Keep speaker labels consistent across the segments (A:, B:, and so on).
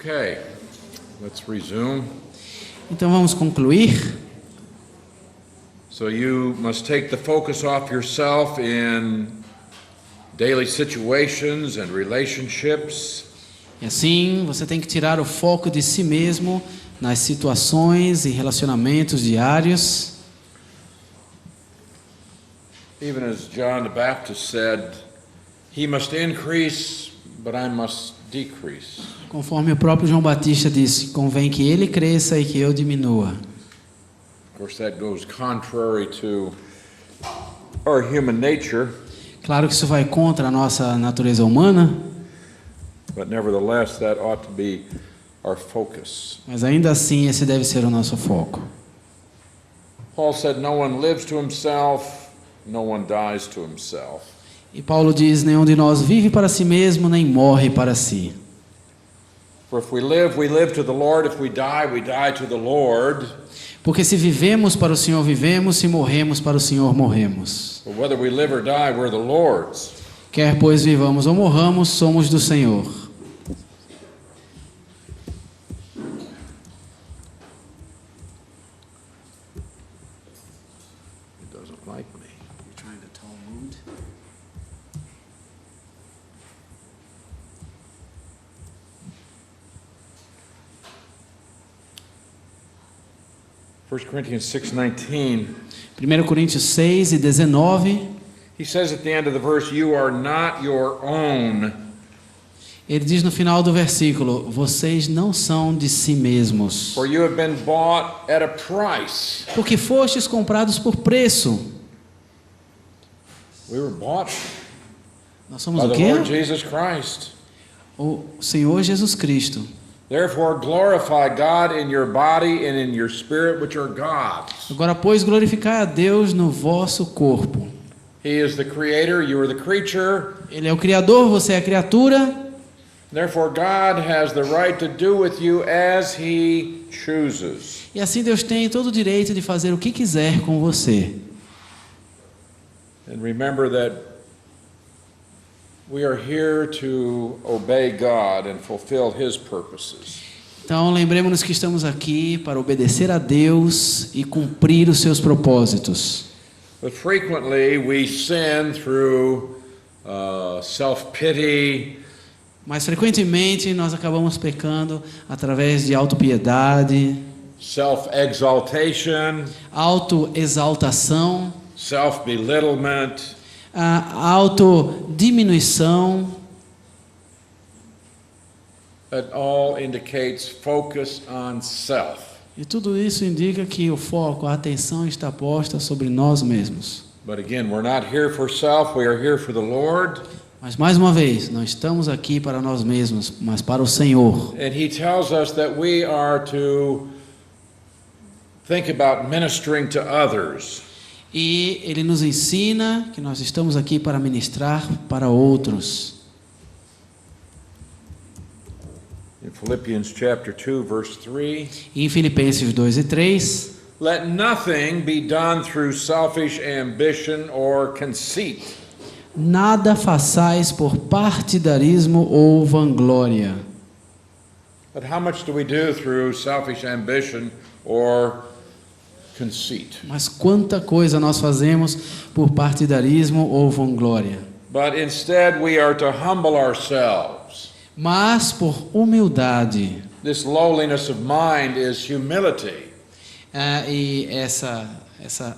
A: Okay, let's resume.
B: Então vamos concluir.
A: So you must take the focus off yourself in daily situations and relationships.
B: E assim, você tem que tirar o foco de si mesmo nas situações e relacionamentos diários.
A: Even as John the Baptist said, he must increase, but I must decrease.
B: Conforme o próprio João Batista disse, convém que ele cresça e que eu diminua.
A: Of course, that goes contrary to our human nature,
B: Claro que isso vai contra a nossa natureza humana,
A: but nevertheless, that ought to be our focus.
B: mas ainda assim esse deve ser o nosso foco.
A: Paul said, no one lives to himself, no one dies to himself.
B: E Paulo diz, nenhum de nós vive para si mesmo, nem morre para si.
A: For if we live to the Lord. If we die to the Lord.
B: Porque se vivemos para o Senhor, vivemos, se morremos para o Senhor, morremos.
A: But whether we live or die, we're the Lord's.
B: Quer pois vivamos ou morramos, somos do Senhor.
A: It doesn't like me.
B: You're trying to tone mood.
A: 1 Corinthians 6:19.
B: 1 Coríntios 6 e 19,
A: He says at the end of the verse, you are not your own.
B: ele diz no final do versículo, vocês não são de si mesmos,
A: For you have been bought at a price.
B: porque fostes comprados por preço.
A: We were bought
B: Nós somos
A: by
B: o
A: the
B: quê?
A: Lord Jesus Christ.
B: O Senhor Jesus Cristo.
A: Therefore glorify God in your body and in your spirit, which are God's.
B: Agora, pois, glorificai a Deus no vosso corpo.
A: He is the creator, you are the creature.
B: Ele é o Criador, você é a criatura.
A: Therefore God has the right to do with you as he chooses.
B: E assim Deus tem todo o direito de fazer o que quiser com você.
A: And remember that we are here to obey God and fulfill his purposes.
B: Então, lembremos-nos que estamos aqui para obedecer a Deus e cumprir os seus propósitos.
A: But frequently we sin through self-pity,
B: Mas frequentemente nós acabamos pecando através de autopiedade,
A: self-exaltation,
B: autoexaltação,
A: self-belittlement.
B: a autodiminuição.
A: That all indicates focus on self.
B: E tudo isso indica que o foco, a atenção está posta sobre nós mesmos.
A: But again, we're not here for self, we are here for the Lord.
B: Mas mais uma vez, não estamos aqui para nós mesmos, mas para o Senhor.
A: And he tells us that we are to think about ministering to others.
B: E ele nos ensina que nós estamos aqui para ministrar para outros.
A: In Philippians chapter 2 verse 3,
B: E em Filipenses 2 e 3,
A: let nothing be done through selfish ambition or conceit.
B: nada façais por partidarismo ou vanglória.
A: But how much do we do through selfish ambition or conceit?
B: Mas quanta coisa nós fazemos por partidarismo ou vanglória.
A: But instead we are to humble ourselves.
B: Mas por humildade.
A: This lowliness of mind is humility.
B: E essa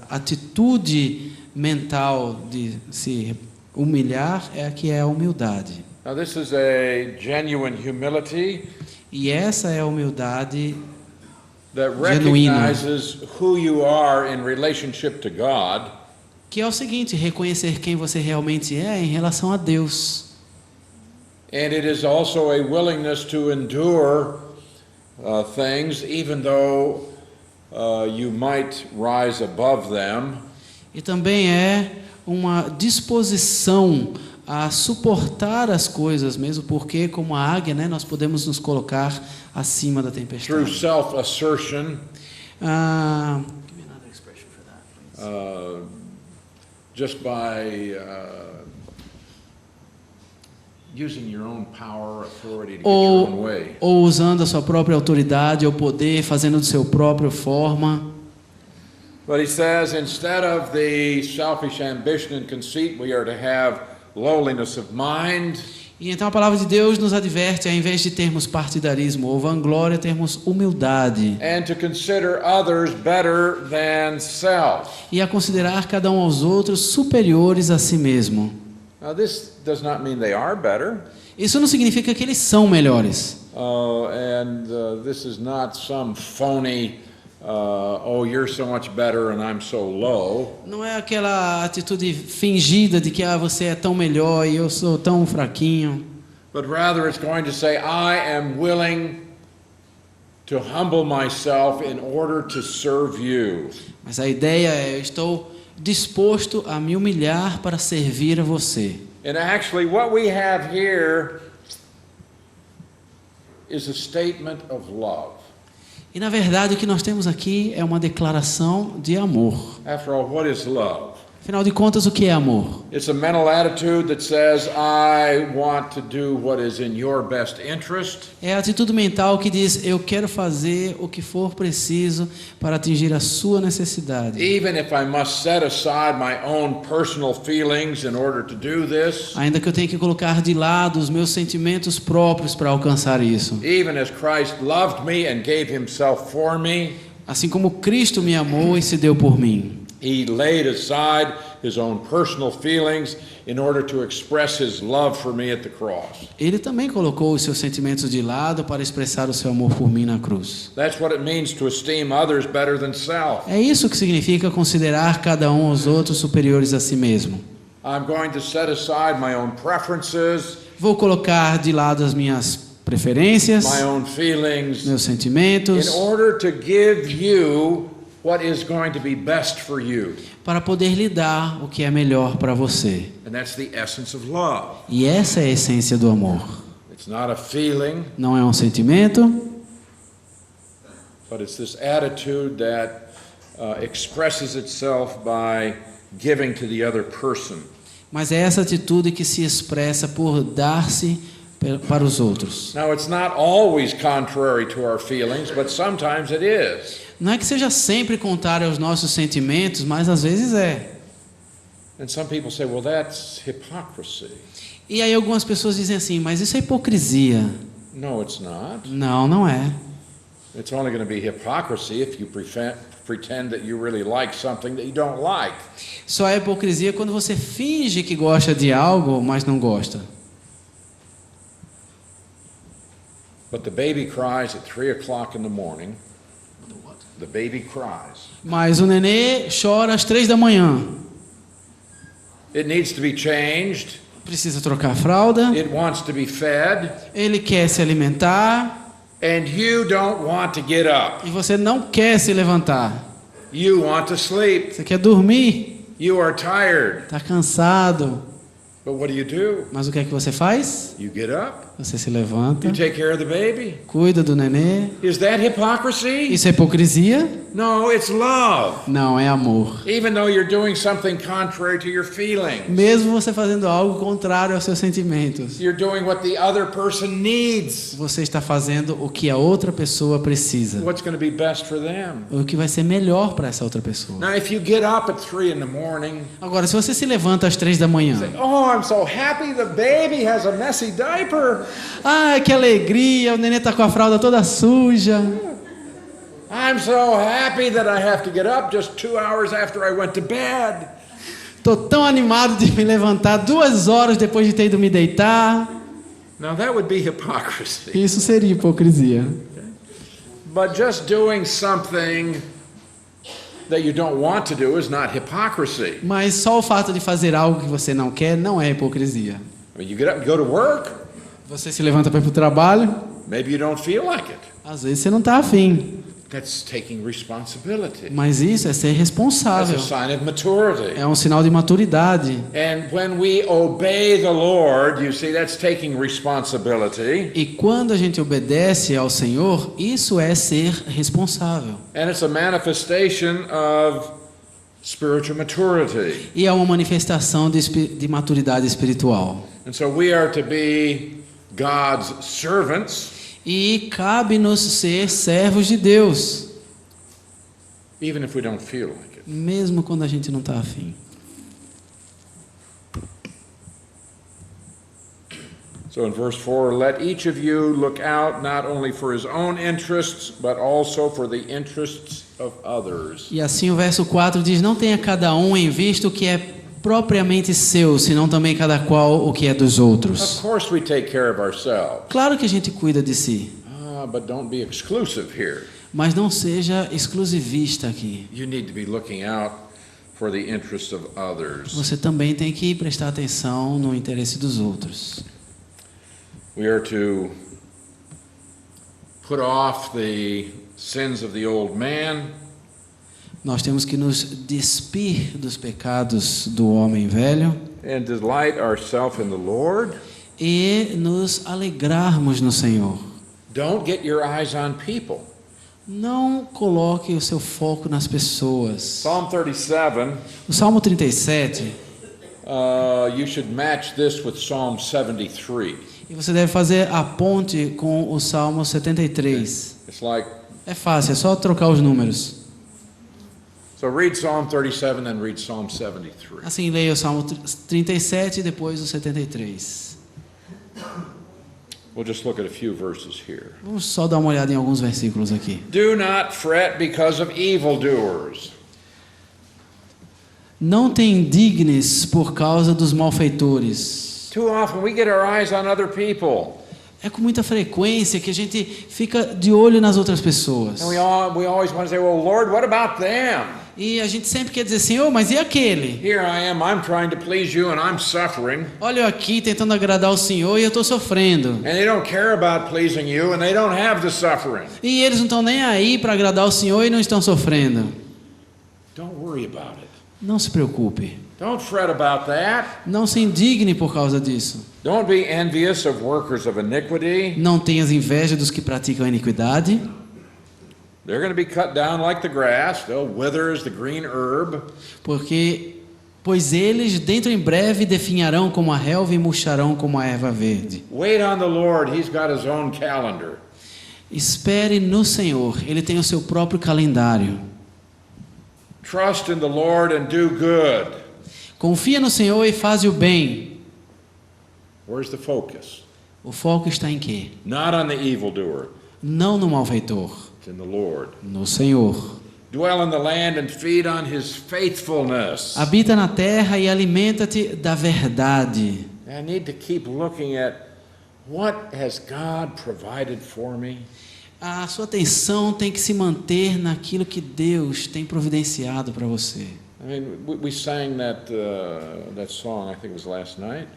B: atitude mental de se humilhar é a que é a humildade.
A: Now this is a genuine humility
B: E essa é a humildade
A: that
B: genuína,
A: recognizes who you are in relationship to God.
B: que é o seguinte, reconhecer quem você realmente é em relação a Deus.
A: And it is also a willingness to endure things even though you might rise above them.
B: E também é uma disposição a suportar as coisas, mesmo porque, como a águia, né, nós podemos nos colocar acima da
A: Through
B: tempestade.
A: self-assertion,
B: Give me another expression for that, please.
A: just by using your own power, authority to get your own way.
B: Ou usando a sua própria autoridade ou poder, fazendo de seu próprio forma.
A: But he says, instead of the selfish ambition and conceit, we are to have lowliness of mind.
B: E então a palavra de Deus nos adverte, ao invés de termos partidarismo ou vanglória, termos humildade.
A: And to consider others better than self.
B: E a considerar cada um aos outros superiores a si mesmo.
A: Now this does not mean they are better.
B: Isso não significa que eles são melhores.
A: This is not some phony, oh, you're so much better and I'm so low.
B: Não é aquela atitude fingida de que você é tão melhor e eu sou tão fraquinho.
A: But rather it's going to say, I am willing to humble myself in order to serve you.
B: Mas a ideia é, eu estou disposto a me humilhar para servir a você.
A: And actually what we have here is a statement of love.
B: E na verdade o que nós temos aqui é uma declaração de amor.
A: After all, what is love?
B: Afinal de contas, o que é amor?
A: It's a mental attitude that says, I want to do what is in your best interest.
B: É a atitude mental que diz, eu quero fazer o que for preciso para atingir a sua necessidade.
A: Even if I must set aside my own personal feelings in order to do this.
B: Ainda que eu tenha que colocar de lado os meus sentimentos próprios para alcançar isso.
A: Even as Christ loved me and gave himself for me.
B: Assim como Cristo me amou e se deu por mim.
A: He laid aside his own personal feelings in order to express his love for me at the cross.
B: Ele também colocou os seus sentimentos de lado para expressar o seu amor por mim na cruz.
A: That's what it means to esteem others better than self.
B: É isso que significa considerar cada um aos outros superiores a si mesmo.
A: I'm going to set aside my own preferences,
B: Vou colocar de lado as minhas preferências,
A: my own feelings,
B: meus sentimentos,
A: in order to give you what is going to be best for you.
B: para poder lhe dar o que é melhor para você.
A: And that's the essence of love.
B: E essa é a essência do amor.
A: It's not a feeling,
B: Não é um sentimento,
A: but it's this attitude that expresses itself by giving to the other person.
B: mas é essa atitude que se expressa por dar-se para os outros.
A: Now, it's not always contrary to our feelings, but sometimes it is.
B: Não é que seja sempre contrário aos nossos sentimentos, mas às vezes é.
A: And some people say, well, that's hypocrisy.
B: E aí algumas pessoas dizem assim, mas isso é hipocrisia.
A: No, it's not.
B: Não, não é.
A: It's only going to be hypocrisy if you pretend that you really like something that you don't like.
B: Só é hipocrisia quando você finge que gosta de algo, mas não gosta.
A: But the baby cries at 3 o'clock in the morning. The baby cries.
B: Mas o nenê chora às 3 da manhã.
A: It needs to be changed.
B: Precisa trocar a fralda.
A: It wants to be fed.
B: Ele quer se alimentar.
A: And you don't want to get up.
B: E você não quer se levantar.
A: You want to sleep.
B: Você quer dormir.
A: You are tired.
B: Está cansado.
A: But what do?
B: Mas o que é que você faz?
A: You get up.
B: Você se levanta.
A: You take care of the baby.
B: Cuida do nenê.
A: Is that hypocrisy?
B: Isso é hipocrisia?
A: No, it's love.
B: Não, é amor.
A: Even though you're doing something contrary to your feelings.
B: Mesmo você fazendo algo contrário aos seus sentimentos.
A: You're doing what the other person needs.
B: Você está fazendo o que a outra pessoa precisa.
A: What's going to be best for them.
B: O que vai ser melhor para essa outra pessoa.
A: Now, if you get up at 3 in the morning.
B: Agora, se você se levanta às 3 da manhã.
A: Say, oh, I'm so happy the baby has a messy diaper.
B: Ai, que alegria, o nenê está com a fralda toda suja.
A: I'm so happy that I have to get up just 2 hours after I went to bed.
B: Estou tão animado de me levantar 2 horas depois de ter ido me deitar.
A: Now that would be hypocrisy.
B: Isso seria hipocrisia.
A: But just doing something that you don't want to do is not hypocrisy.
B: Mas só o fato de fazer algo que você não quer não é hipocrisia.
A: I mean, you get up and go to work.
B: Você se levanta para ir para o trabalho.
A: Maybe you don't feel like it.
B: Às vezes você não está afim.
A: That's taking responsibility.
B: Mas isso é ser
A: That's
B: responsável.
A: a sign of maturity.
B: É um sinal de maturidade.
A: And when we obey the Lord, you see, that's taking responsibility.
B: E quando a gente obedece ao Senhor, isso é ser responsável.
A: And it's a manifestation of spiritual maturity.
B: E é uma manifestação de maturidade espiritual.
A: And so we are to be God's servants,
B: E cabe-nos ser servos de Deus,
A: even if we don't feel like it.
B: mesmo quando a gente não está afim.
A: So in verse 4, let each of you look out not only for his own interests, but also for the interests of others.
B: E assim o verso 4 diz: não tenha cada um em vista o que é propriamente seu, senão também cada qual o que é dos
A: Of
B: outros.
A: course we take care of ourselves,
B: Claro que a gente cuida de si,
A: but don't be exclusive here.
B: mas não seja exclusivista aqui.
A: You need to be looking out for the interests of others.
B: Você também tem que prestar atenção no interesse dos outros.
A: We are to put off the sins of the old man
B: Nós temos que nos despir dos pecados do homem velho
A: and delight ourselves in the Lord.
B: e nos alegrarmos no Senhor.
A: Don't get your eyes on people.
B: Não coloque o seu foco nas pessoas.
A: Psalm 37,
B: O Salmo 37,
A: you should match this with Psalm 73.
B: e você deve fazer a ponte com o Salmo 73.
A: It's like,
B: É fácil, é só trocar os números.
A: so read Psalm 37 and read Psalm 73.
B: Assim, leia o Salmo 37 e depois o 73.
A: We'll just look at a few verses here.
B: Vamos só dar uma olhada em alguns versículos aqui.
A: Do not fret because of evildoers.
B: Não te indignes por causa dos malfeitores.
A: Too often we get our eyes on other people.
B: É com muita frequência que a gente fica de olho nas outras pessoas.
A: And we always want to say, well, Lord, what about them?
B: E a gente sempre quer dizer, Senhor, mas e aquele?
A: Here I am, I'm trying to please you and I'm suffering.
B: Olha eu aqui tentando agradar o Senhor e eu estou sofrendo.
A: And they don't care about pleasing you and they don't have the suffering.
B: E eles não estão nem aí para agradar o Senhor e não estão sofrendo.
A: Don't worry about it.
B: Não se preocupe.
A: Don't fret about that.
B: Não se indigne por causa disso.
A: Don't be envious of workers of iniquity.
B: Não tenhas inveja dos que praticam a iniquidade.
A: They're going to be cut down like the grass. They'll wither as the green herb.
B: Pois eles dentro em breve definharão como a relva e murcharão como a erva verde.
A: Wait on the Lord. He's got his own calendar.
B: Espere no Senhor, Ele tem o seu próprio calendário.
A: Trust in the Lord and do good.
B: Confia no Senhor e faz o bem.
A: Where's the focus?
B: O foco está em quê?
A: Not on the evildoer.
B: Não no malfeitor,
A: It's in the Lord.
B: no Senhor.
A: Dwell in the land and feed on his faithfulness.
B: Habita na terra e alimenta-te da verdade.
A: I need to keep looking at what has God provided for me.
B: A sua atenção tem que se manter naquilo que Deus tem providenciado para você.
A: I mean, we sang that song, I think it was last night.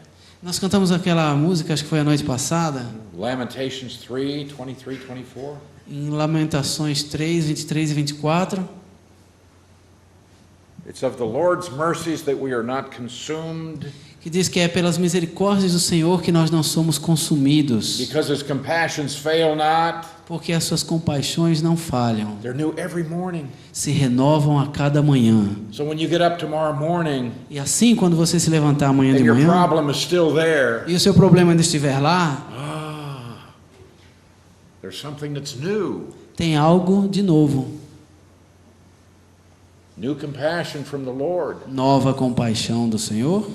B: Nós cantamos aquela música, acho que foi a noite passada,
A: Lamentations 3, 23, 24.
B: em Lamentações 3, 23 e 24.
A: It's of the Lord's mercies that we are not consumed,
B: Que diz que é pelas misericórdias do Senhor que nós não somos consumidos,
A: because his compassions fail not.
B: porque as suas compaixões não falham,
A: They're new every morning.
B: se renovam a cada manhã.
A: So when you get up tomorrow morning
B: E assim, quando você se levantar amanhã
A: and
B: de
A: your
B: manhã
A: problem is still there,
B: e o seu problema ainda estiver lá,
A: there's something that's new.
B: tem algo de novo,
A: New compassion from the Lord.
B: nova compaixão do Senhor.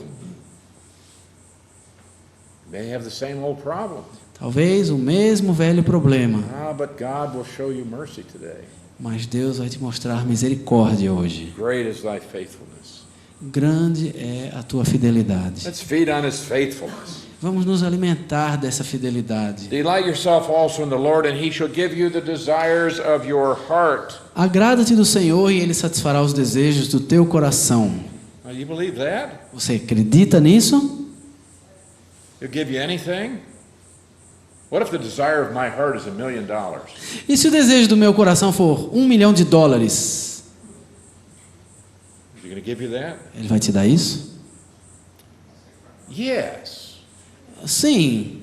A: They have the same old problem.
B: Talvez o mesmo velho problema,
A: But God will show you mercy today.
B: mas Deus vai te mostrar misericórdia hoje.
A: Great is thy faithfulness.
B: Grande é a tua fidelidade.
A: Let's feed on his faithfulness.
B: Vamos nos alimentar dessa fidelidade.
A: Delight yourself also in the Lord, and he shall give you the desires of your heart.
B: Agrada-te do Senhor e Ele satisfará os desejos do teu coração.
A: Now, you believe that?
B: Você acredita nisso?
A: He'll give you anything? What if the desire of my heart is $1 million?
B: E se o desejo do meu coração for $1 milhão?
A: Is he going to give you that?
B: Ele vai te dar isso?
A: Yes.
B: Sim,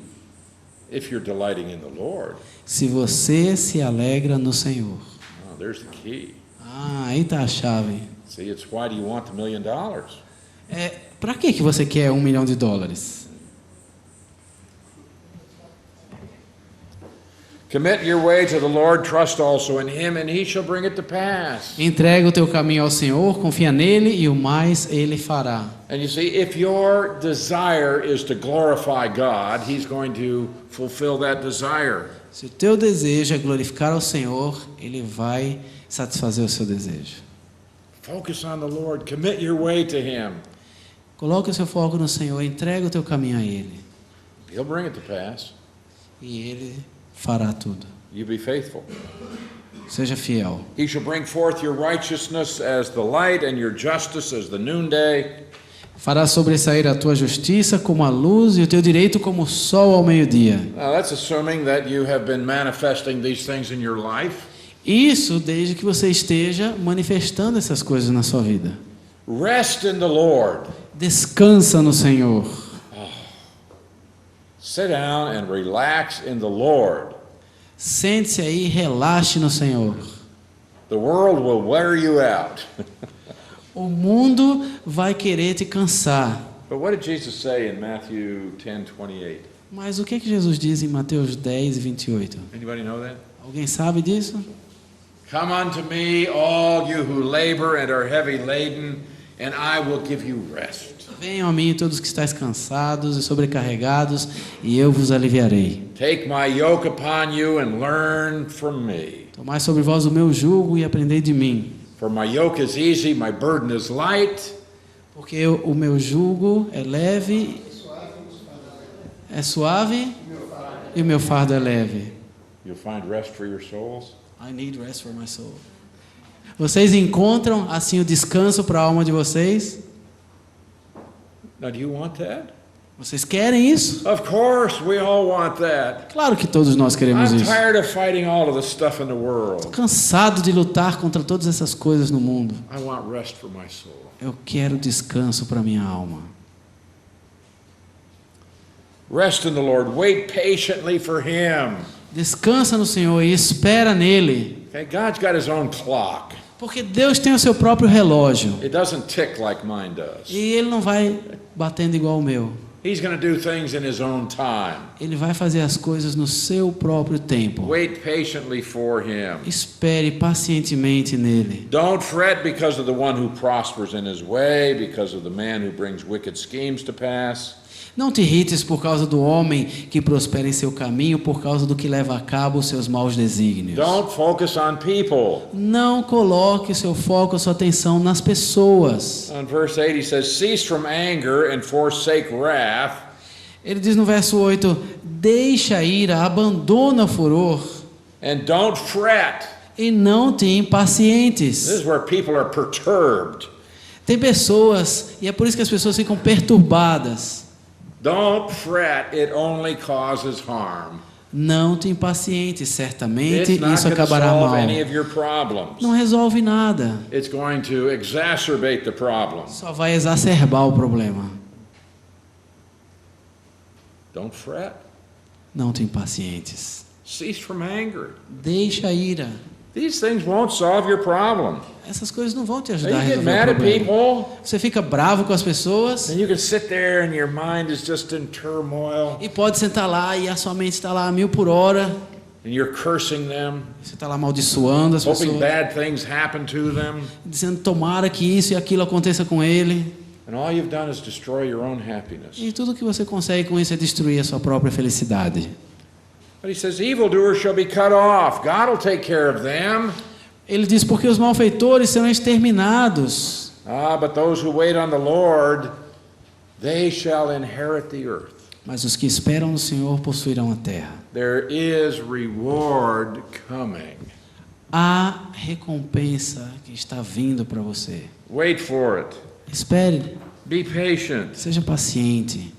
A: If you're delighting in the Lord.
B: se você se alegra no Senhor.
A: Oh, there's the key.
B: Aí está a chave.
A: See, it's why do you want $1 million?
B: Para que você quer $1 milhão?
A: Commit your way to the Lord, trust also in him, and he shall bring it to pass.
B: Entrega o teu caminho ao Senhor, confia nele e o mais ele fará.
A: And you see, if your desire is to glorify God, he's going to fulfill that desire.
B: Se o teu desejo é glorificar ao Senhor, ele vai satisfazer o seu desejo.
A: Focus on the Lord, commit your way to him.
B: Coloque o seu foco no Senhor, entrega o teu caminho a ele.
A: He'll bring it to pass.
B: E ele fará tudo.
A: You be faithful.
B: Seja fiel.
A: He shall bring forth your righteousness as the light and your justice as the noonday.
B: Fará sobressair a tua justiça como a luz e o teu direito como o sol ao meio-dia.
A: Now that's assuming that you have been manifesting these things in your life.
B: Isso desde que você esteja manifestando essas coisas na sua vida.
A: Rest in the Lord.
B: Descansa no Senhor.
A: Sit down and relax in the Lord.
B: Sente-se aí e relaxe no Senhor.
A: The world will wear you out.
B: O mundo vai querer te cansar.
A: But what did Jesus say in Matthew 10:28?
B: Mas o que Jesus diz em Mateus 10:28?
A: Anybody know that?
B: Alguém sabe disso?
A: Come unto me, all you who labor and are heavy laden, and I will give you rest.
B: Venham a mim todos que estáis cansados e sobrecarregados, e eu vos aliviarei.
A: Take my yoke upon you and learn from me.
B: Tomai sobre vós o meu jugo e aprendei de mim.
A: For my yoke is easy, my burden is light.
B: Porque o meu jugo é leve, é suave e o meu fardo é leve.
A: You'll find rest for your souls.
B: I need rest for my soul. Vocês encontram assim o descanso para a alma de vocês?
A: Now, do you want that?
B: Vocês querem isso?
A: Of course, we all want that.
B: Claro que todos nós queremos
A: I'm
B: isso.
A: tired of fighting all of the stuff in the world.
B: Cansado de lutar contra todas essas coisas no mundo.
A: I want rest for my soul.
B: Eu quero descanso para minha alma.
A: Rest in the Lord. Wait patiently for him.
B: Descansa no Senhor e espera nele.
A: Okay, God's got his own clock.
B: Porque Deus tem o seu próprio relógio.
A: It doesn't tick like mine does.
B: E ele não vai batendo igual o meu.
A: He's going to do things in his own time.
B: Ele vai fazer as coisas no seu próprio tempo.
A: Wait patiently for him.
B: Espere pacientemente nele.
A: Don't fret because of the one who prospers in his way, because of the man who brings wicked schemes to pass.
B: Não te irrites por causa do homem que prospera em seu caminho, por causa do que leva a cabo os seus maus desígnios.
A: Don't focus on people.
B: Não coloque seu foco, sua atenção nas pessoas.
A: On verse 8 he says, cease from anger and forsake wrath.
B: Ele diz no verso 8, deixa a ira, abandona o furor.
A: And don't fret.
B: E não te impacientes.
A: This is where people are perturbed.
B: Tem pessoas, e é por isso que as pessoas ficam perturbadas.
A: Don't fret, it only causes harm.
B: Não te impacientes, certamente
A: It's not
B: isso
A: going to
B: acabará
A: solve
B: mal.
A: any of your problems.
B: Não resolve nada,
A: It's going to exacerbate the problem.
B: só vai exacerbar o problema.
A: Don't fret.
B: Não te impacientes.
A: Cease from anger.
B: Deixa a ira.
A: These things won't solve your problem.
B: Essas coisas não vão te
A: You
B: ajudar a
A: get
B: resolver
A: mad
B: o
A: at
B: problema.
A: people,
B: Você fica bravo com as pessoas
A: and you can sit there and your mind is just in turmoil,
B: e pode sentar lá e a sua mente está lá a 1000 por hora.
A: and you're cursing them,
B: Você está lá amaldiçoando as
A: hoping
B: pessoas,
A: bad things happen to them,
B: dizendo tomara que isso e aquilo aconteça com ele.
A: and all you've done is destroy your own happiness.
B: E tudo que você consegue com isso é destruir a sua própria felicidade.
A: But he says, evildoers shall be cut off. God will take care of them.
B: Ele diz, porque os malfeitores serão exterminados.
A: But those who wait on the Lord, they shall inherit the earth.
B: Mas os que esperam no Senhor possuirão a terra.
A: There is reward coming.
B: Há recompensa que está vindo para você.
A: Wait for it.
B: Espere,
A: Be patient.
B: seja paciente.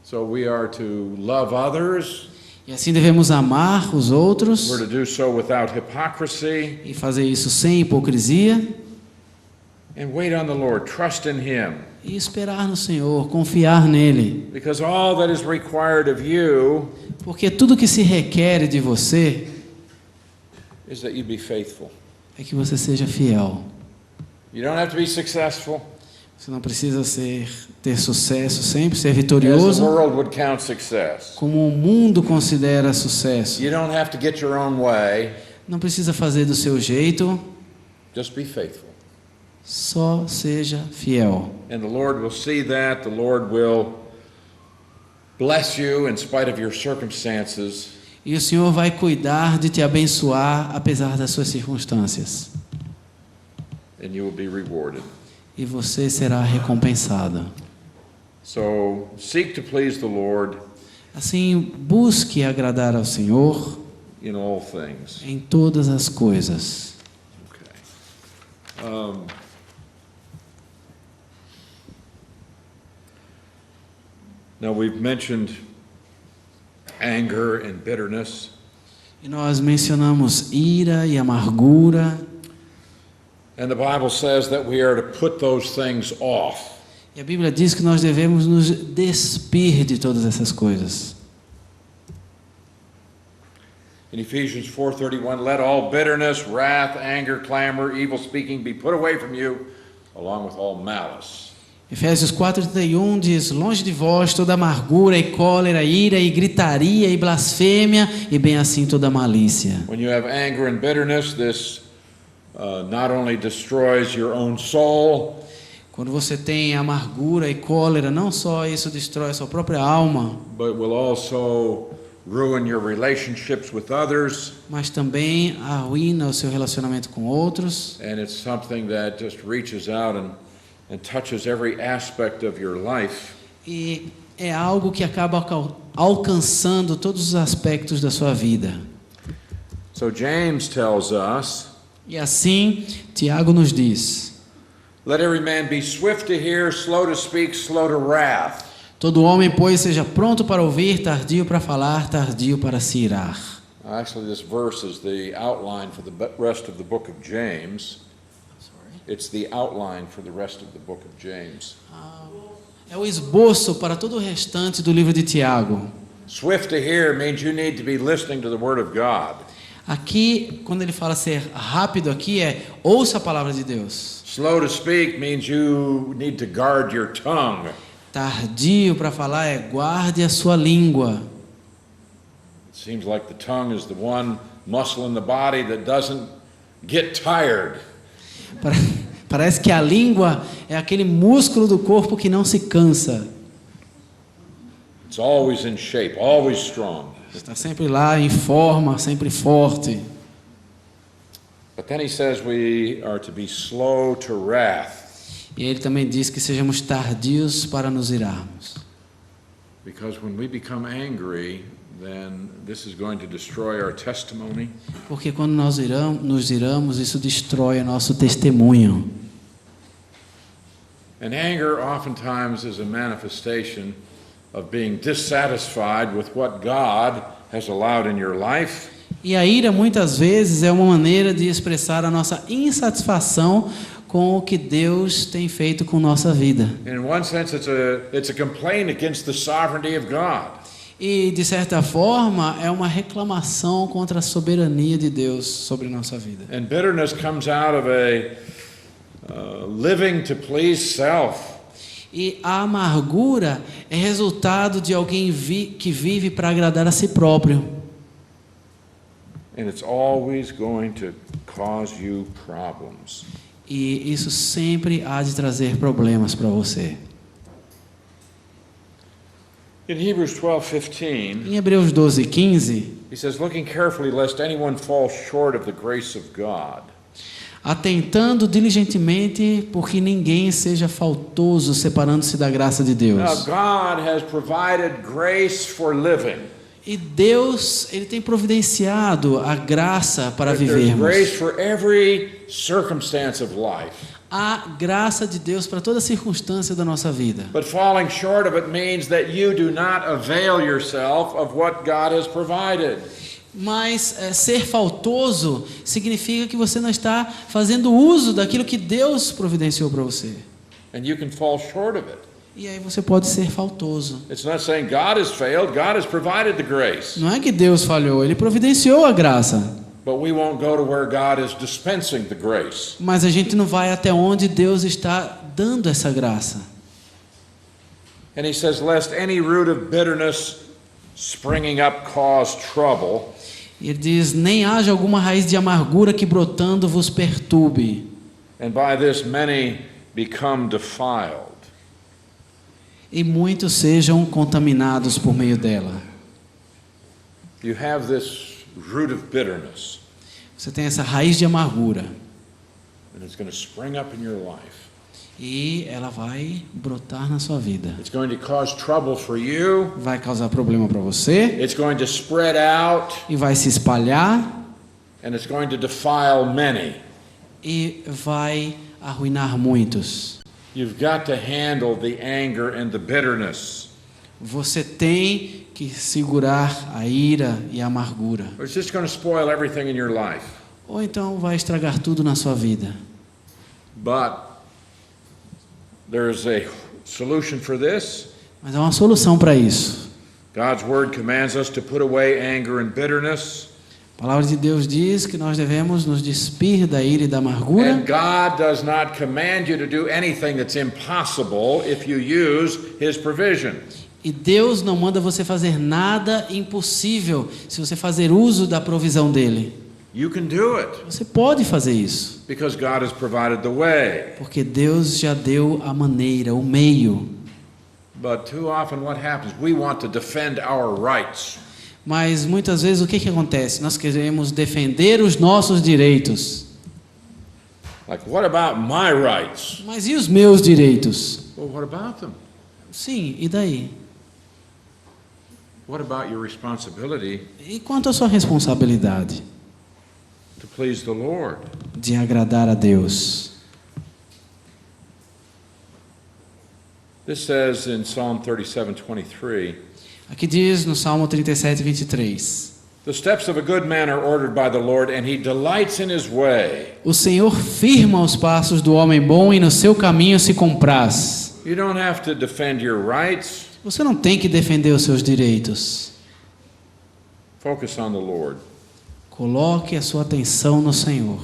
A: So we are to love others.
B: E assim devemos amar os outros
A: We're to do so without hypocrisy.
B: e fazer isso sem hipocrisia
A: And wait on the Lord. Trust in Him.
B: e esperar no Senhor, confiar nele.
A: Because all that is required of you
B: Porque tudo que se requer de você
A: is that you be faithful.
B: é que você seja fiel.
A: You don't have to be successful,
B: Você não precisa ter sucesso sempre, ser
A: as the
B: vitorioso,
A: world would count success.
B: como o mundo considera sucesso.
A: You don't have to get your own way,
B: Não precisa fazer do seu jeito,
A: just be faithful.
B: só seja fiel.
A: And the Lord will see that, the Lord will bless you in spite of your circumstances,
B: E o Senhor vai cuidar de te abençoar apesar das suas circunstâncias.
A: and you will be rewarded.
B: E você será recompensado.
A: So seek to please the Lord
B: Assim, busque agradar ao Senhor
A: in all things.
B: em todas as coisas.
A: Okay. Now we've mentioned anger and bitterness.
B: E nós mencionamos ira e amargura.
A: And the Bible says that we are to put those things off.
B: E a Bíblia diz que nós devemos nos despir de todas essas coisas.
A: In Ephesians 4:31, let all bitterness, wrath, anger, clamor, evil speaking be put away from you, along with all malice.
B: Efésios 4:31 diz: longe de vós toda amargura e cólera, ira e gritaria e blasfêmia, e bem assim toda malícia.
A: When you have anger and bitterness, this not only destroys your own soul,
B: Quando você tem amargura e cólera, não só isso destrói a sua própria alma,
A: but will also ruin your relationships with others,
B: mas também arruína o seu relacionamento com outros.
A: and it's something that just reaches out and touches every aspect of your life.
B: E é algo que acaba alcançando todos os aspectos da sua vida.
A: So James tells us,
B: E assim, Tiago nos diz:
A: let every man be swift to hear, slow to speak, slow to wrath.
B: todo homem, pois, seja pronto para ouvir, tardio para falar, tardio para se irar.
A: Actually, this verse is the outline for the rest of the book of James. It's the outline for the rest of the book of James.
B: É o esboço para todo o restante do livro de Tiago.
A: Swift to hear means you need to be listening to the Word of God.
B: Aqui, quando ele fala ser rápido aqui, é ouça a palavra de Deus.
A: Slow to speak means you need to guard your tongue.
B: Tardio para falar é guarde a sua língua.
A: It seems like the tongue is the one muscle in the body that doesn't get tired.
B: Parece que a língua é aquele músculo do corpo que não se cansa.
A: It's always in shape, always strong.
B: Está sempre lá em forma, sempre forte.
A: But then he says we are to be slow to wrath,
B: E ele também diz que sejamos tardios para nos irarmos.
A: because when we become angry, then this is going to destroy our testimony.
B: Porque quando nós nos iramos, isso destrói o nosso testemunho.
A: And anger oftentimes is a manifestation of being dissatisfied with what God has allowed in your life.
B: E a ira muitas vezes é uma maneira de expressar a nossa insatisfação com o que Deus tem feito com nossa vida.
A: And in one sense, it's a complaint against the sovereignty of God.
B: E de certa forma é uma reclamação contra a soberania de Deus sobre nossa vida.
A: And bitterness comes out of a living to please self.
B: E a amargura é resultado de alguém que vive para agradar a si próprio.
A: And it's always going to cause you problems.
B: E isso sempre há de trazer problemas para você.
A: In Hebrews 12:15,
B: Em Hebreus 12:15,
A: he says, looking carefully lest anyone fall short of the grace of God.
B: atentando diligentemente porque ninguém seja faltoso, separando-se da graça de
A: Now,
B: Deus.
A: God has provided grace for living.
B: E Deus, ele tem providenciado a graça para
A: There's
B: vivermos.
A: grace for every circumstance of life.
B: A graça de Deus para toda circunstância da nossa vida.
A: But falling short of it means that you do not avail yourself of what God has provided.
B: Mas ser faltoso significa que você não está fazendo uso daquilo que Deus providenciou para você.
A: And you can fall short of it.
B: E aí você pode ser faltoso.
A: It's not saying God has failed, God has provided the grace.
B: Não é que Deus falhou, ele providenciou a graça.
A: but we won't go to where God is dispensing the grace.
B: Mas a gente não vai até onde Deus está dando essa graça.
A: And he says, lest any root of bitterness springing up cause trouble.
B: Ele diz: nem haja alguma raiz de amargura que brotando vos perturbe.
A: And by this many become defiled.
B: E muitos sejam contaminados por meio dela.
A: You have this root of bitterness,
B: Você tem essa raiz de amargura.
A: and it's going to spring up in your life.
B: E ela vai brotar na sua vida.
A: It's going to cause trouble for you.
B: Vai causar problema para você.
A: It's going to spread out,
B: E vai se espalhar.
A: and it's going to defile many.
B: E vai arruinar muitos.
A: You've got to handle the anger and the bitterness.
B: Você tem que segurar a ira e a amargura.
A: Or it's just going to spoil everything in your life.
B: Ou então vai estragar tudo na sua vida.
A: But there's a solution for this.
B: Mas há uma solução para isso.
A: God's word commands us to put away anger and bitterness.
B: A palavra de Deus diz que nós devemos nos despir da ira e da amargura.
A: And God does not command you to do anything that's impossible if you use His provision.
B: E Deus não manda você fazer nada impossível se você fazer uso da provisão dele.
A: You can do it
B: Você pode fazer isso,
A: because God has provided the way.
B: porque Deus já deu a maneira, o meio.
A: But too often what happens? We want to defend our rights.
B: Mas muitas vezes o que acontece? Nós queremos defender os nossos direitos.
A: Like, what about my rights?
B: Mas e os meus direitos?
A: Well, what about them?
B: Sim, e daí?
A: What about your responsibility
B: E quanto à sua responsabilidade
A: to please the Lord?
B: de agradar a Deus?
A: This says in Psalm 37:23,
B: Aqui diz no Salmo 37:23.
A: the steps of a good man are ordered by the Lord, and He delights in His way.
B: O Senhor firma os passos do homem bom e no seu caminho se compraz.
A: You don't have to defend your rights.
B: Você não tem que defender os seus direitos.
A: Focus on the Lord.
B: Coloque a sua atenção no Senhor.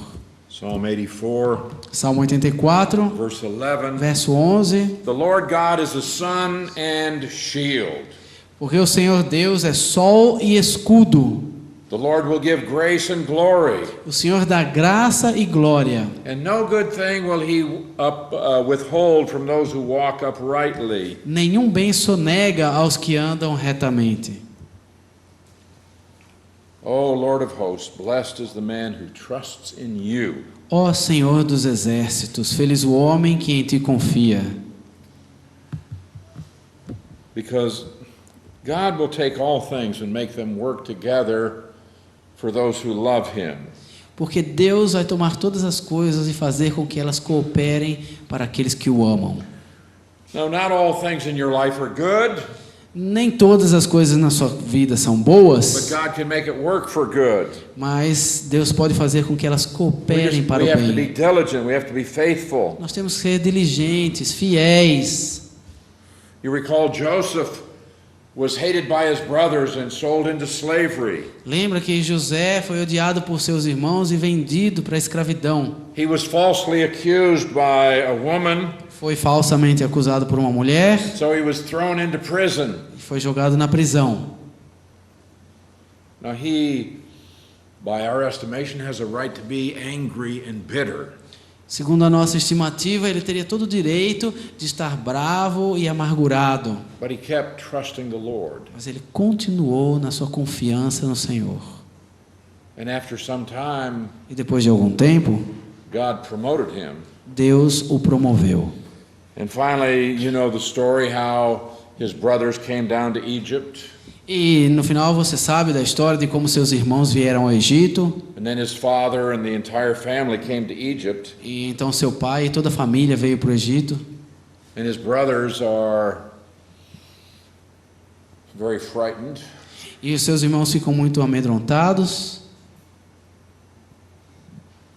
A: Psalm 84,
B: Salmo 84,
A: verse 11.
B: verso 11.
A: The Lord God is a sun and shield.
B: Porque o Senhor Deus é sol e escudo.
A: The Lord will give grace and glory,
B: O Senhor dá graça e glória.
A: and no good thing will He withhold from those who walk uprightly.
B: Nenhum bem sonega aos que andam retamente.
A: O Lord of hosts, blessed is the man who trusts in you.
B: Ó Senhor dos exércitos, feliz o homem que em ti confia.
A: Because God will take all things and make them work together for those who love Him.
B: Porque Deus vai tomar todas as coisas e fazer com que elas cooperem para aqueles que o amam.
A: Now, not all things in your life are good,
B: Nem todas as coisas na sua vida são
A: but
B: boas,
A: God can make it work for good.
B: mas Deus pode fazer com que elas cooperem para o
A: We have to be
B: bem.
A: diligent, we have to be faithful.
B: Nós temos que ser diligentes, fiéis.
A: You recall Joseph was hated by his brothers and sold into slavery.
B: Lembra que José foi odiado por seus irmãos e vendido para a escravidão.
A: He was falsely accused by a woman,
B: Foi falsamente acusado por uma mulher
A: so he was thrown into prison.
B: e foi jogado na prisão.
A: Now he, by our estimation, has a right to be angry and bitter.
B: Segundo a nossa estimativa, ele teria todo o direito de estar bravo e amargurado.
A: But he kept trusting the Lord.
B: Mas ele continuou na sua confiança no Senhor.
A: And after some time,
B: E depois de algum tempo,
A: God promoted him.
B: Deus o promoveu.
A: And finally, you know the story how his brothers came down to Egypt.
B: E no final você sabe da história de como seus irmãos vieram ao Egito.
A: And then his father and the entire family came to Egypt.
B: E então seu pai e toda a família veio para o Egito.
A: And his brothers are very frightened.
B: E os seus irmãos ficam muito amedrontados.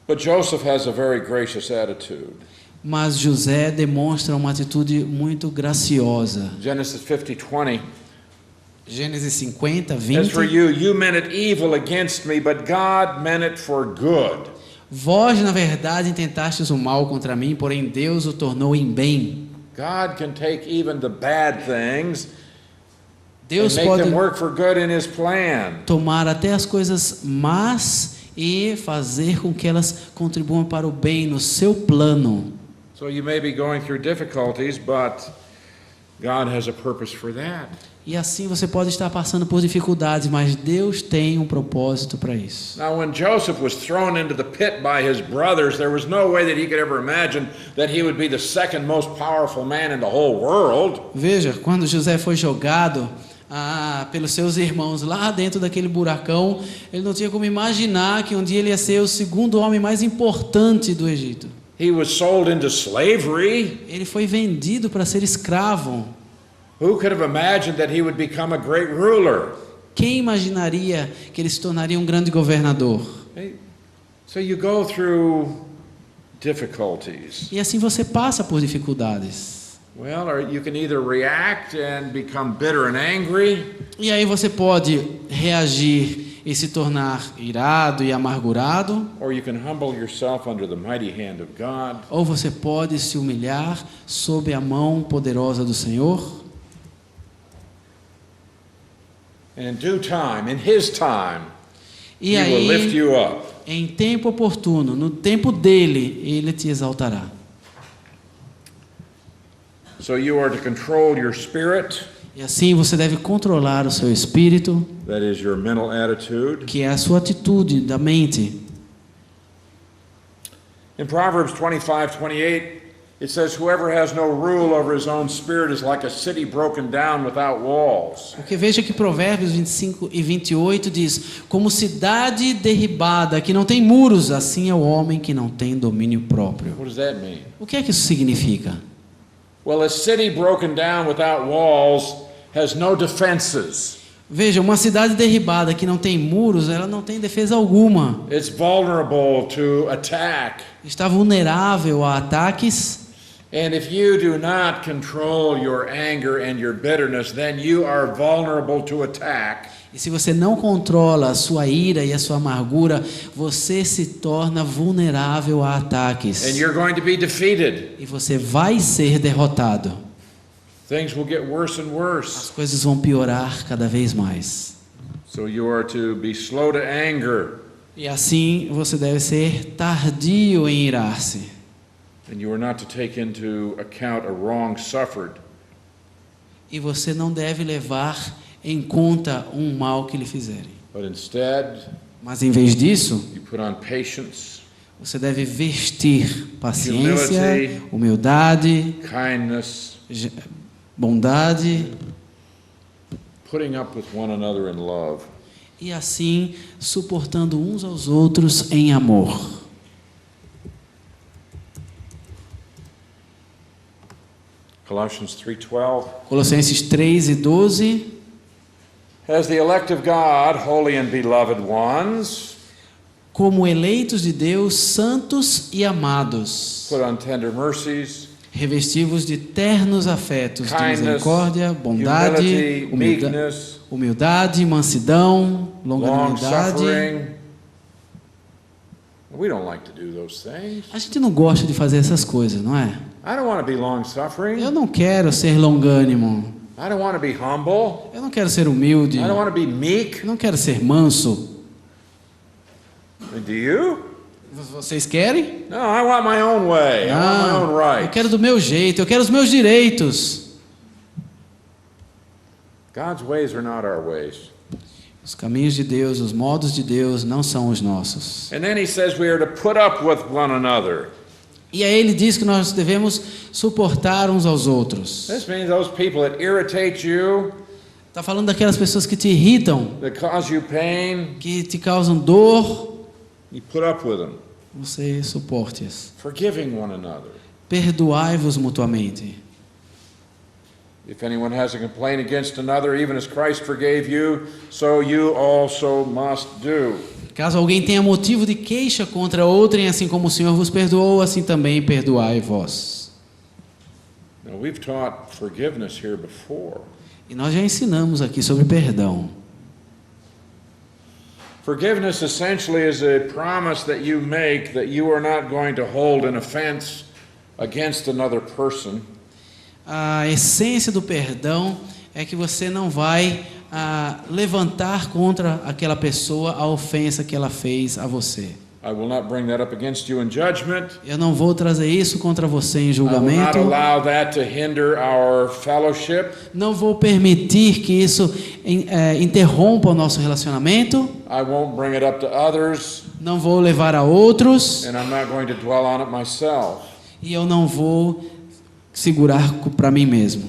A: But Joseph has a very gracious attitude.
B: Mas José demonstra uma atitude muito graciosa.
A: Genesis 50:20.
B: Gênesis 50,
A: As for
B: 20.
A: you, you meant it evil against me, but God meant it for good.
B: Vós, na verdade, intentastes o mal contra mim, porém Deus o tornou em bem.
A: God can take even the bad things and
B: Deus
A: make
B: pode
A: them work for good in His plan.
B: tomar até as coisas más e fazer com que elas contribuam para o bem no seu plano.
A: So you may be going through difficulties, but God has a purpose for that.
B: E assim você pode estar passando por dificuldades, mas Deus tem um propósito para isso.
A: Now, when Joseph was thrown into the pit by his brothers, there was no way that he could ever imagine that he would be the second most powerful man in the whole world.
B: Veja, quando José foi jogado pelos seus irmãos lá dentro daquele buracão, ele não tinha como imaginar que um dia ele ia ser o segundo homem mais importante do Egito.
A: He was sold into slavery.
B: Ele foi vendido para ser escravo.
A: Who could have imagined that he would become a great ruler?
B: Quem imaginaria que ele se tornaria um grande governador?
A: So you go through difficulties.
B: E assim você passa por dificuldades.
A: Well, or you can either react and become bitter and angry,
B: E aí você pode reagir e se tornar irado e amargurado,
A: or you can humble yourself under the mighty hand of God.
B: ou você pode se humilhar sob a mão poderosa do Senhor.
A: And in due time, in His time,
B: E
A: He will lift
B: aí,
A: you up.
B: em tempo oportuno, no tempo dele, ele te exaltará.
A: So you are to control your spirit,
B: E assim você deve controlar o seu espírito,
A: that is your mental attitude.
B: que é a sua atitude da mente.
A: In Proverbs 25:28, it says, "Whoever has no rule over his own spirit is like a city broken down without walls."
B: Porque veja que Provérbios 25 e 28 diz: como cidade derribada que não tem muros, assim é o homem que não tem domínio próprio.
A: What does that mean?
B: O que é que isso significa?
A: Well, a city broken down without walls has no defenses.
B: Veja, uma cidade derribada que não tem muros, ela não tem defesa alguma.
A: It's vulnerable to attack.
B: Está vulnerável a ataques.
A: And if you do not control your anger and your bitterness, then you are vulnerable to attack.
B: E se você não controla a sua ira e a sua amargura, você se torna vulnerável a ataques.
A: And you're going to be defeated.
B: E você vai ser derrotado.
A: Things will get worse and
B: As
A: worse.
B: coisas vão piorar cada vez mais.
A: So you are to be slow to anger,
B: E assim você deve ser tardio em irar-se.
A: and you are not to take into account a wrong suffered.
B: E você não deve levar em conta um mal que lhe fizerem.
A: But instead,
B: Mas em vez disso,
A: you put on patience,
B: você deve vestir paciência, humildade,
A: kindness,
B: bondade,
A: putting up with one another in love.
B: e assim suportando uns aos outros em amor.
A: Colossians 3:12.
B: Colossenses 3 e 12.
A: As the elect of God, holy and beloved ones,
B: Como eleitos de Deus, santos e amados,
A: put on tender mercies,
B: revestivos de ternos afetos, de
A: kindness,
B: misericórdia, bondade,
A: humility, meekness,
B: humildade, mansidão, longanimidade.
A: long-suffering. We don't like to do those things.
B: A gente não gosta de fazer essas coisas, não é?
A: I don't want to be long-suffering.
B: Eu não quero ser longânimo.
A: I don't want to be humble.
B: Eu não quero ser humilde.
A: I don't want to be meek.
B: Eu não quero ser manso.
A: Do you?
B: Vocês querem?
A: No, I want my own way. I want my own
B: Eu
A: right.
B: quero do meu jeito. Eu quero os meus direitos.
A: God's ways are not our ways.
B: Os caminhos de Deus, os modos de Deus não são os nossos.
A: And then he says we are to put up with one another.
B: E aí ele diz que nós devemos suportar uns aos outros.
A: This means those people that irritate you,
B: Está falando daquelas pessoas que te irritam,
A: that cause you pain,
B: que te causam dor.
A: you put up with them,
B: Você suporte-as.
A: forgiving one another.
B: Perdoai-vos mutuamente.
A: If anyone has a complaint against another, even as Christ forgave you, so you also must do.
B: Caso alguém tenha motivo de queixa contra outrem, assim como o Senhor vos perdoou, assim também perdoai vós.
A: Now, we've taught forgiveness here before.
B: E nós já ensinamos aqui sobre perdão.
A: Forgiveness essentially is a promise that you make that you are not going to hold an offense against another person.
B: A essência do perdão é que você não vai levantar contra aquela pessoa a ofensa que ela fez a você.
A: I will not bring that up against you in judgment.
B: Eu não vou trazer isso contra você em
A: I will not
B: julgamento.
A: allow that to hinder our fellowship.
B: Não vou permitir que isso interrompa o nosso relacionamento.
A: I won't bring it up to others,
B: Não vou levar a outros.
A: and I'm not going to dwell on it myself.
B: E eu não vou segurar para mim mesmo.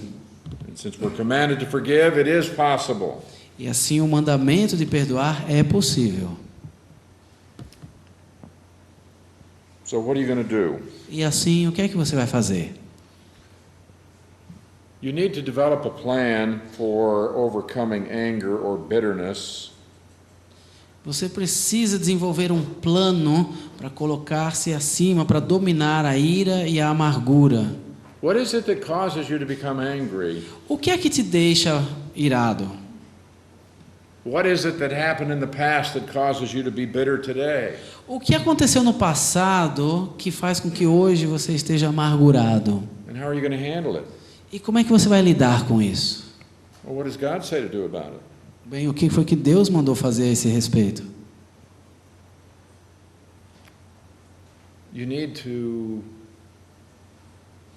A: And since we're commanded to forgive, it is possible.
B: E assim o mandamento de perdoar é possível.
A: So what are you going to do?
B: E assim, o que é que você vai fazer?
A: You need to develop a plan for overcoming anger or bitterness.
B: Você precisa desenvolver um plano para colocar-se acima, para dominar a ira e a amargura.
A: What is it that causes you to become angry?
B: O que é que te deixa irado?
A: What is it that happened in the past that causes you to be bitter today?
B: O que aconteceu no passado que faz com que hoje você esteja amargurado?
A: And how are you going to handle it?
B: E como é que você vai lidar com isso?
A: Well, what does God say to do about it?
B: Bem, o que foi que Deus mandou fazer a esse respeito?
A: You need to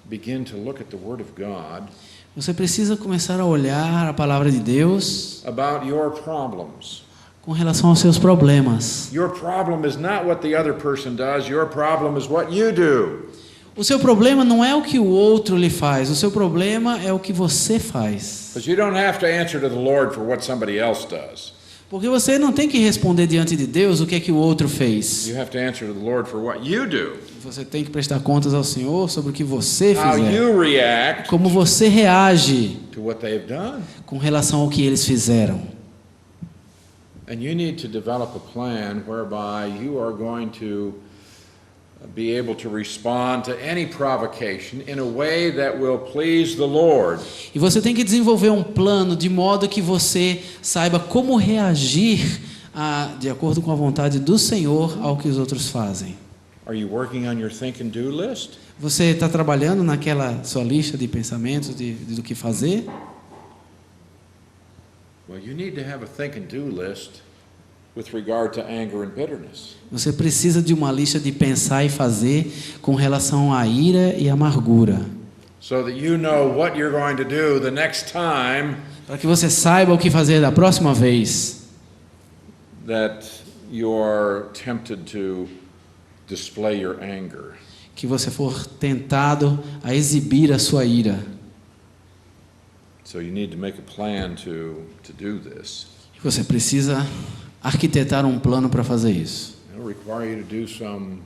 A: begin to look at the Word of God
B: Você precisa começar a olhar a palavra de Deus
A: about your problems.
B: com relação aos seus problemas.
A: Your problem is not what the other person does. Your problem is what you do.
B: O seu problema não é o que o outro lhe faz, o seu problema é o que você faz.
A: Because you don't have to answer to the Lord for what somebody else does.
B: Porque você não tem que responder diante de Deus o que é que o outro fez.
A: You have to answer to the Lord for what you do.
B: Você tem que prestar contas ao Senhor sobre o que você
A: How
B: fizer.
A: you react
B: Como você reage
A: to what they've done.
B: com relação ao que eles fizeram.
A: And you need to develop a plan whereby you are going to be able to respond to any provocation in a way that will please the Lord.
B: E você tem que desenvolver um plano de modo que você saiba como reagir de acordo com a vontade do Senhor ao que os outros fazem.
A: Are you working on your think and do list?
B: Você está trabalhando naquela sua lista de pensamentos do que fazer?
A: Well, you need to have a think and do list with regard to anger and bitterness.
B: Você precisa de uma lista de pensar e fazer com relação à ira e amargura,
A: So that you know what you're going to do the next time
B: para que você saiba o que fazer da próxima vez
A: that you're tempted to display your anger.
B: que você for tentado a exibir a sua ira.
A: So you need to make a plan to do this.
B: Você precisa arquitetar um plano para fazer isso.
A: It'll require you to do some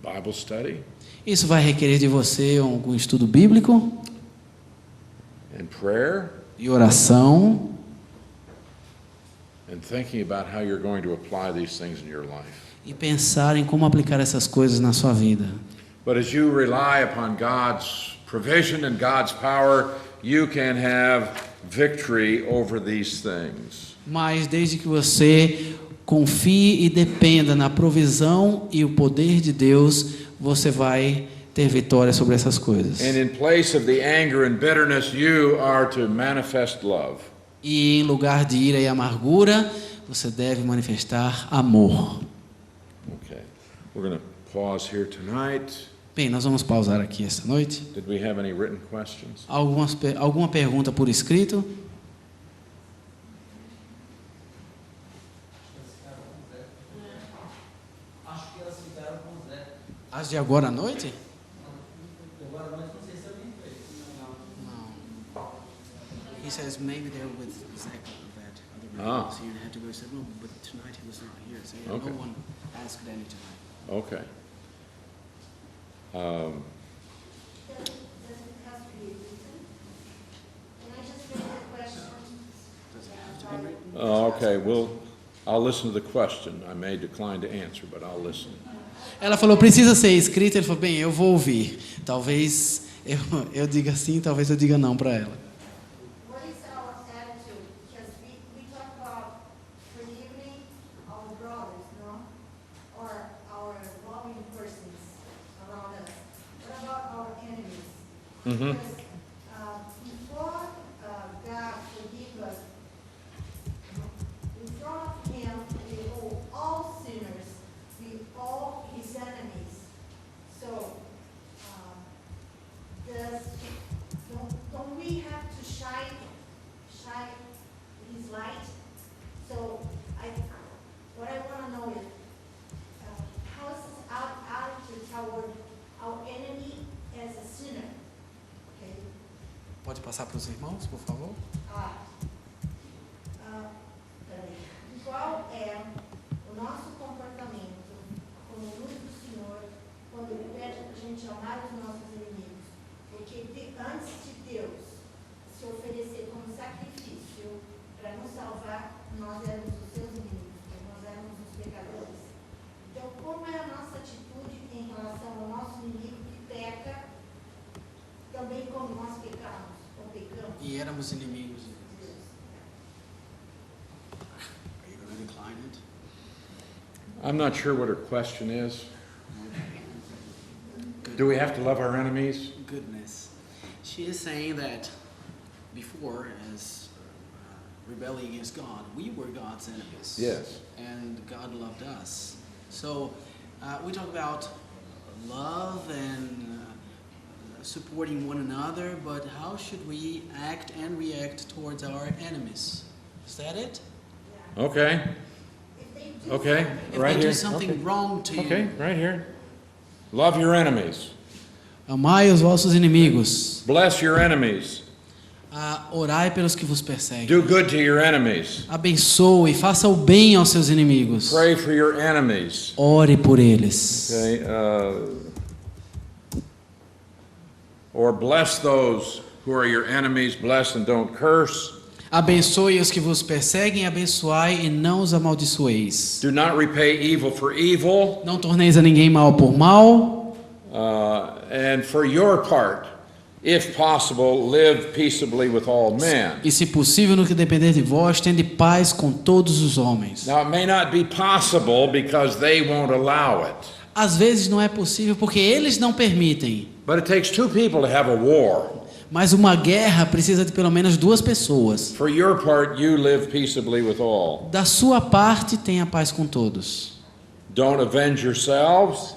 A: Bible study
B: Isso vai requerer de você algum estudo bíblico
A: and prayer
B: e oração
A: and thinking about how you're going to apply these things in your life.
B: e pensar em como aplicar essas coisas na sua vida.
A: But as you rely upon God's provision and God's power, you can have victory over these things.
B: Mas desde que você confie e dependa na provisão e o poder de Deus, você vai ter vitória sobre essas coisas.
A: And in place of the anger and bitterness, you are to manifest love.
B: E em lugar de ira e amargura, você deve manifestar amor.
A: Okay. We're going to pause here tonight.
B: Bem, nós vamos pausar aqui esta noite.
A: Did we have any written questions?
B: Alguma pergunta por escrito?
C: Acho que elas ficaram com o Zé.
B: As de agora à noite?
C: Agora nós não sei se alguém fez.
B: Não. He says maybe they're with Zach that other
A: Ah.
B: was here and had to go. He said no, but tonight he was not here, so
A: Okay.
B: no one asked any tonight.
A: Okay.
D: Does it have to be written? Can I just read the question?
B: Does it have to be written?
A: Okay, I'll listen to the question. I may decline to answer, but I'll listen.
B: Ela falou, precisa ser escrito. Ele falou, bem, eu vou ouvir. Talvez eu diga sim, talvez eu diga não para ela.
D: What is our
A: Mhm.
D: Because, before God forgive us, in front of Him, we owe all sinners, we all His enemies. So, don't we have to shine His light? So, what I want to know is, how is our attitude toward our enemy as a sinner? Okay?
B: Pode passar para os irmãos, por favor?
D: Peraí. Qual é o nosso comportamento como luz do Senhor quando Ele pede para a gente amar os nossos inimigos? Porque antes de Deus se oferecer como sacrifício para nos salvar, nós éramos os seus inimigos, nós éramos os pecadores. Então, como é a nossa atitude em relação ao nosso inimigo que peca, também como nós pecamos ou pecamos?
B: E éramos inimigos.
D: de Deus?
B: Are you going to decline it?
A: I'm not sure what her question is. Do we have to love our enemies?
B: Goodness. She is saying that before, as rebelling against God, we were God's enemies.
A: Yes.
B: And God loved us. So we talk about love and supporting one another, but how should we act and react towards our enemies? Is that it?
A: Okay,
D: If they do
A: okay,
B: If
A: right
B: they
A: here.
B: do something
A: Okay.
B: wrong to
A: Okay,
B: you,
A: right here. Love your enemies.
B: amai os vossos inimigos,
A: Bless your enemies.
B: orai pelos que vos perseguem,
A: Do good to your enemies.
B: abençoe, faça o bem aos seus inimigos,
A: Pray for your enemies.
B: ore por eles.
A: Okay, or bless those who are your enemies. Bless and don't curse.
B: Abençoe os que vos perseguem, abençoai e não os amaldiçoeis.
A: Do not repay evil for evil.
B: Não torneis a ninguém mal por mal.
A: And for your part, if possible, live peaceably with all men.
B: E se possível, no que depender de vós, tende paz com todos os homens.
A: Now, it may not be possible because they won't allow it.
B: Às vezes não é possível porque eles não permitem.
A: But it takes two people to have a war.
B: Mas uma guerra precisa de pelo menos duas pessoas.
A: For your part, you live peaceably with all.
B: Da sua parte, tenha paz com todos.
A: Don't avenge yourselves.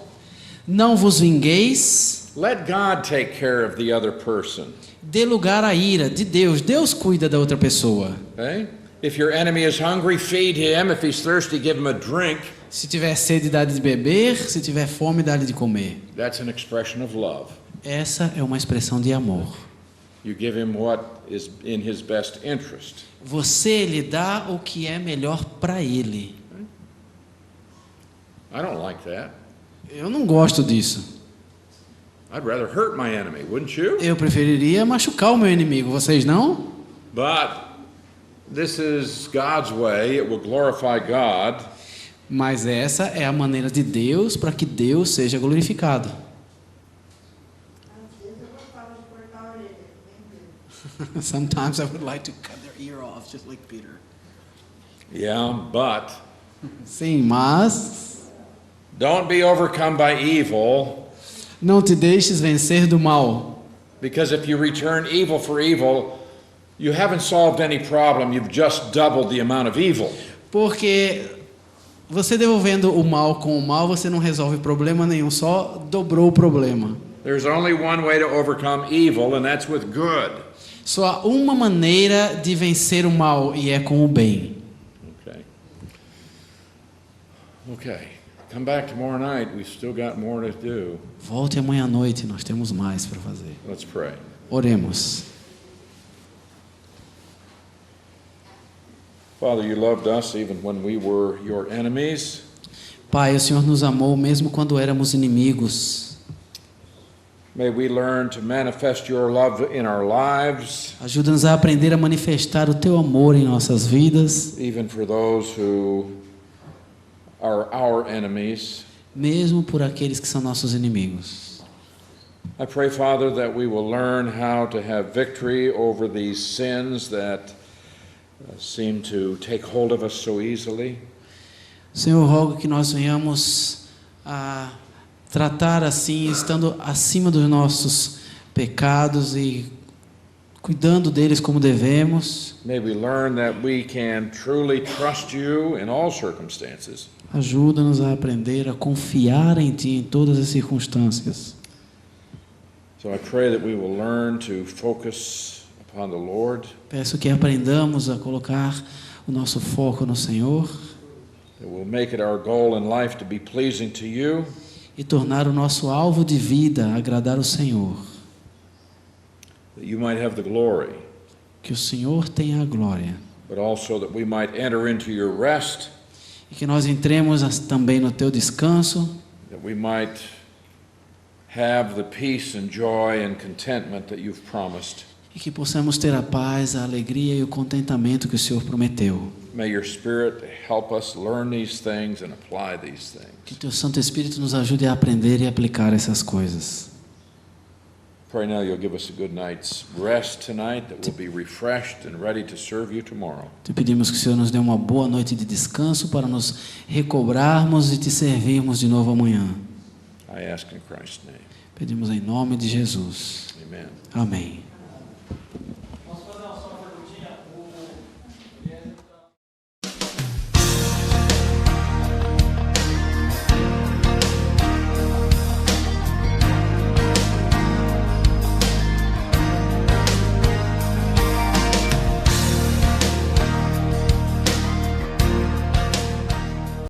B: Não vos vingueis.
A: Let God take care of the other person.
B: Dê lugar à ira de Deus. Deus cuida da outra pessoa.
A: Okay? If your enemy is hungry, feed him. If he's thirsty, give him a drink.
B: Se tiver sede, dá-lhe de beber. Se tiver fome, dá-lhe de comer.
A: That's an expression of love.
B: Essa é uma expressão de amor.
A: You give him what is in his best interest.
B: Você lhe dá o que é melhor para ele.
A: I don't like that.
B: Eu não gosto disso.
A: I'd rather hurt my enemy, wouldn't you?
B: Eu preferiria machucar o meu inimigo. Vocês não?
A: But this is God's way. It will glorify God.
B: Mas essa é a maneira de Deus para que Deus seja glorificado.
D: Às vezes eu gostava de cortar a orelha, bem Deus.
B: Sometimes I would like to cut their ear off, just like Peter.
A: Yeah, but
B: Sim, mas
A: don't be overcome by evil,
B: não te deixes vencer do mal.
A: because if you return evil for evil, you haven't solved any problem. You've just doubled the amount of evil.
B: Porque você devolvendo o mal com o mal, você não resolve problema nenhum, só dobrou o problema.
A: There's only one way to overcome evil, and that's with good.
B: Só há uma maneira de vencer o mal e é com o bem.
A: Okay. Okay. Come back tomorrow night. We've still got more to do.
B: Volte amanhã à noite, nós temos mais para fazer.
A: Let's pray.
B: Oremos.
A: Father, you loved us even when we were your enemies.
B: Pai, o Senhor nos amou mesmo quando éramos inimigos.
A: May we learn to manifest your love in our lives,
B: Ajuda-nos a aprender a manifestar o Teu amor em nossas vidas,
A: even for those who are our enemies.
B: mesmo por aqueles que são nossos inimigos.
A: I pray, Father, that we will learn how to have victory over these sins that seem to take hold of us so easily.
B: Senhor, eu rogo que nós venhamos a tratar assim, estando acima dos nossos pecados e cuidando deles como devemos.
A: May we learn that we can truly trust you in all circumstances.
B: Ajuda-nos a aprender a confiar em Ti em todas as circunstâncias.
A: So I pray that we will learn to focus upon the Lord,
B: Peço que aprendamos a colocar o nosso foco no Senhor
A: that we'll make it our goal in life to be pleasing to you,
B: e tornar o nosso alvo de vida agradar o Senhor.
A: that you might have the glory,
B: Que o Senhor tenha a glória
A: but also that we might enter into your rest,
B: e que nós entremos também no Teu descanso,
A: that we might have the peace and joy and contentment that you've promised.
B: e que possamos ter a paz, a alegria e o contentamento que o Senhor prometeu.
A: May your Spirit help us learn these things and apply these
B: Que
A: things.
B: Teu Santo Espírito nos ajude a aprender e aplicar essas coisas.
A: Pray now you'll give us a good night's rest tonight, that we'll be refreshed and ready to serve you tomorrow.
B: Te pedimos que o Senhor nos dê uma boa noite de descanso para nos recobrarmos e Te servirmos de novo amanhã.
A: I ask in Christ's name.
B: Pedimos em nome de Jesus.
A: Amen.
B: Amém.